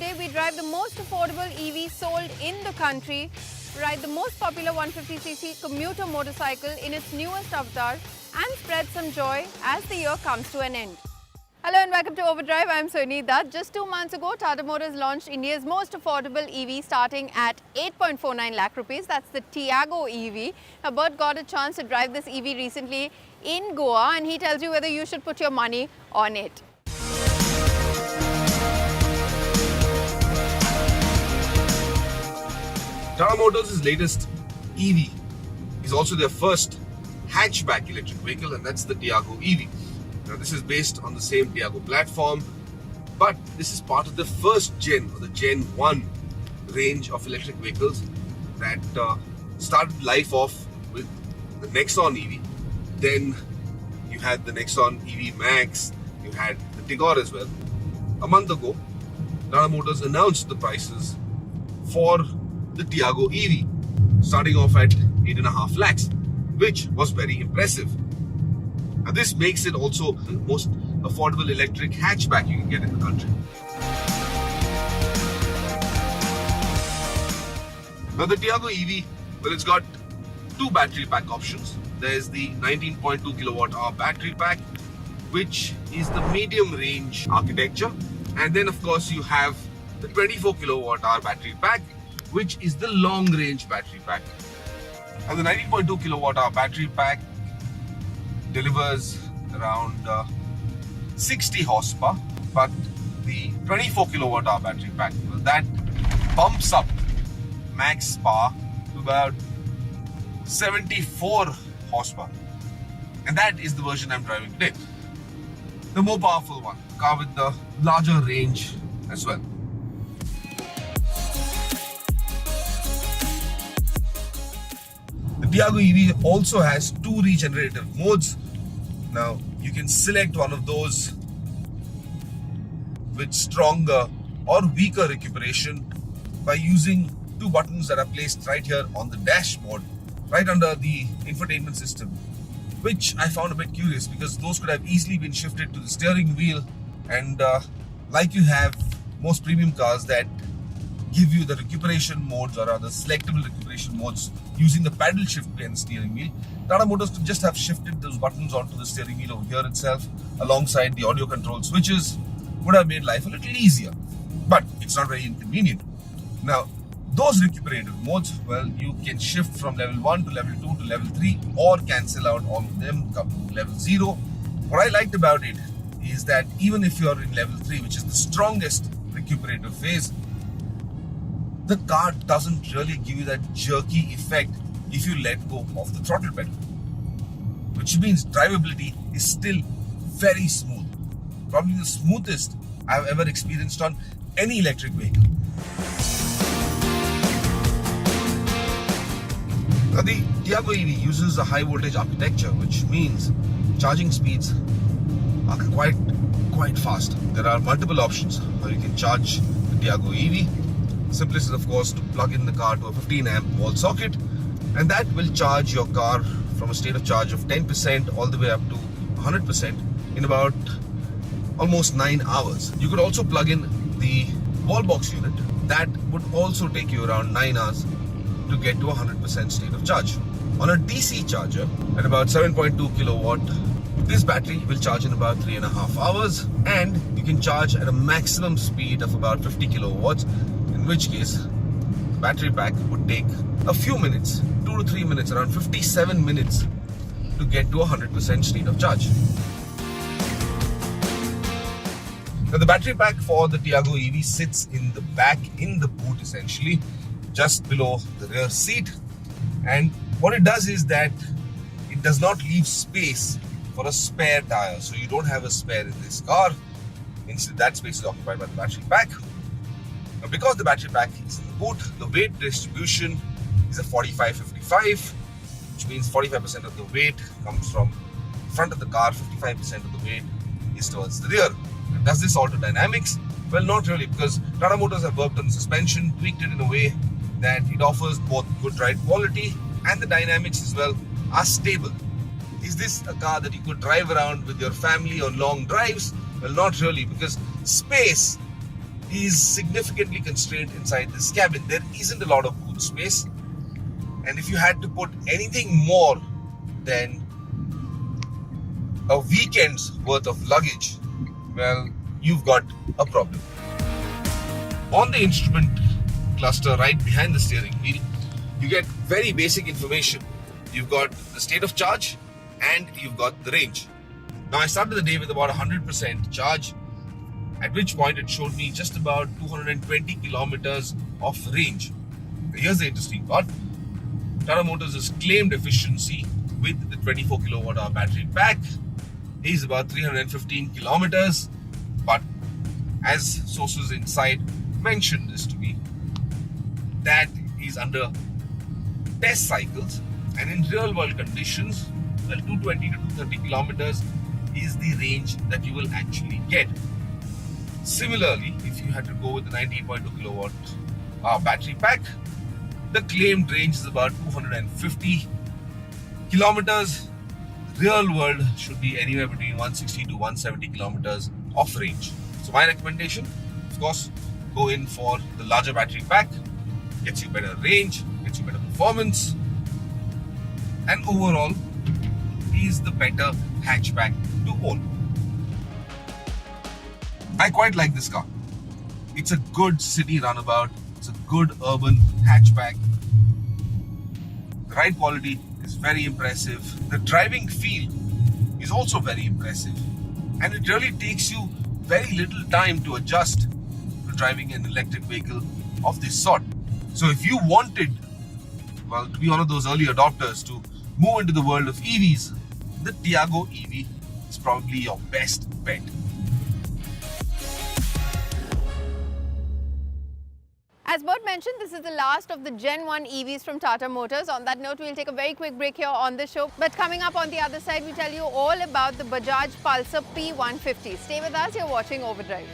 Today we drive the most affordable EV sold in the country, ride the most popular 150cc commuter motorcycle in its newest avatar, and spread some joy as the year comes to an end. Hello and welcome to Overdrive. I am Soini Dutt. Just 2 months ago, Tata Motors launched India's most affordable EV starting at 8.49 lakh rupees. That's the Tiago EV. Now, Bert got a chance to drive this EV recently in Goa, and he tells you whether you should put your money on it. Tata Motors' latest EV is also their first hatchback electric vehicle, and that's the Tiago EV. Now, this is based on the same Tiago platform, but this is part of the first gen, or the Gen 1 range of electric vehicles that started life off with the Nexon EV. Then you had the Nexon EV Max, you had the Tigor as well. A month ago, Tata Motors announced the prices for the Tiago EV, starting off at 8.5 lakhs, which was very impressive. And this makes it also the most affordable electric hatchback you can get in the country. Now the Tiago EV, well, it's got two battery pack options. There's the 19.2 kilowatt hour battery pack, which is the medium range architecture. And then of course you have the 24 kilowatt hour battery pack, which is the long range battery pack. And the 19.2 kilowatt hour battery pack delivers around 60 horsepower, but the 24 kilowatt hour battery pack, well, that bumps up max power to about 74 horsepower. And that is the version I'm driving today. The more powerful one, car with the larger range as well. The Tiago EV also has two regenerative modes. Now you can select one of those with stronger or weaker recuperation by using two buttons that are placed right here on the dashboard, right under the infotainment system, which I found a bit curious because those could have easily been shifted to the steering wheel, and like you have most premium cars that give you the recuperation modes, or rather selectable recuperation modes, using the paddle shift behind the steering wheel. Tata Motors could just have shifted those buttons onto the steering wheel over here itself, alongside the audio control switches. Would have made life a little easier, but it's not very inconvenient. Now, those recuperative modes, well, you can shift from level 1 to level 2 to level 3, or cancel out all of them, come to level 0. What I liked about it is that even if you're in level 3, which is the strongest recuperative phase, the car doesn't really give you that jerky effect if you let go of the throttle pedal, which means drivability is still very smooth. Probably the smoothest I've ever experienced on any electric vehicle. Now the Tiago EV uses a high voltage architecture, which means charging speeds are quite fast. There are multiple options how you can charge the Tiago EV. Simplest is of course to plug in the car to a 15 amp wall socket, and that will charge your car from a state of charge of 10% all the way up to 100% in about almost 9 hours. You could also plug in the wall box unit. That would also take you around 9 hours to get to 100% state of charge. On a DC charger at about 7.2 kilowatt, this battery will charge in about 3.5 hours, and you can charge at a maximum speed of about 50 kilowatts, in which case the battery pack would take a few minutes, 2 to 3 minutes, around 57 minutes to get to 100% state of charge. Now the battery pack for the Tiago EV sits in the back, in the boot essentially, just below the rear seat, and what it does is that it does not leave space for a spare tire, so you don't have a spare in this car. Instead, that space is occupied by the battery pack. Now, because the battery pack is in the boot, the weight distribution is a 45-55, which means 45% of the weight comes from the front of the car, 55% of the weight is towards the rear. Now, does this alter dynamics? Well, not really, because Tata Motors have worked on the suspension, tweaked it in a way that it offers both good ride quality and the dynamics as well are stable. Is this a car that you could drive around with your family on long drives? Well, not really, because space is significantly constrained inside this cabin. There isn't a lot of boot space, and if you had to put anything more than a weekend's worth of luggage, well, you've got a problem. On the instrument cluster right behind the steering wheel, you get very basic information. You've got the state of charge and you've got the range. Now, I started the day with about 100% charge, at which point it showed me just about 220 kilometers of range. Here's the interesting part. Tata Motors' claimed efficiency with the 24 kilowatt hour battery pack is about 315 kilometers, but as sources inside mentioned this to me, that is under test cycles, and in real world conditions, well, 220 to 230 kilometers is the range that you will actually get. Similarly, if you had to go with the 19.2 kilowatt battery pack, the claimed range is about 250 kilometers. Real world should be anywhere between 160 to 170 kilometers of range. So my recommendation, of course, go in for the larger battery pack. Gets you better range, gets you better performance, and overall is the better hatchback to own. I quite like this car. It's a good city runabout. It's a good urban hatchback. The ride quality is very impressive. The driving feel is also very impressive. And it really takes you very little time to adjust to driving an electric vehicle of this sort. So if you wanted, well, to be one of those early adopters to move into the world of EVs, the Tiago EV is probably your best bet. As Bert mentioned, this is the last of the Gen 1 EVs from Tata Motors. On that note, we'll take a very quick break here on the show. But coming up on the other side, we tell you all about the Bajaj Pulsar P150. Stay with us, you're watching Overdrive.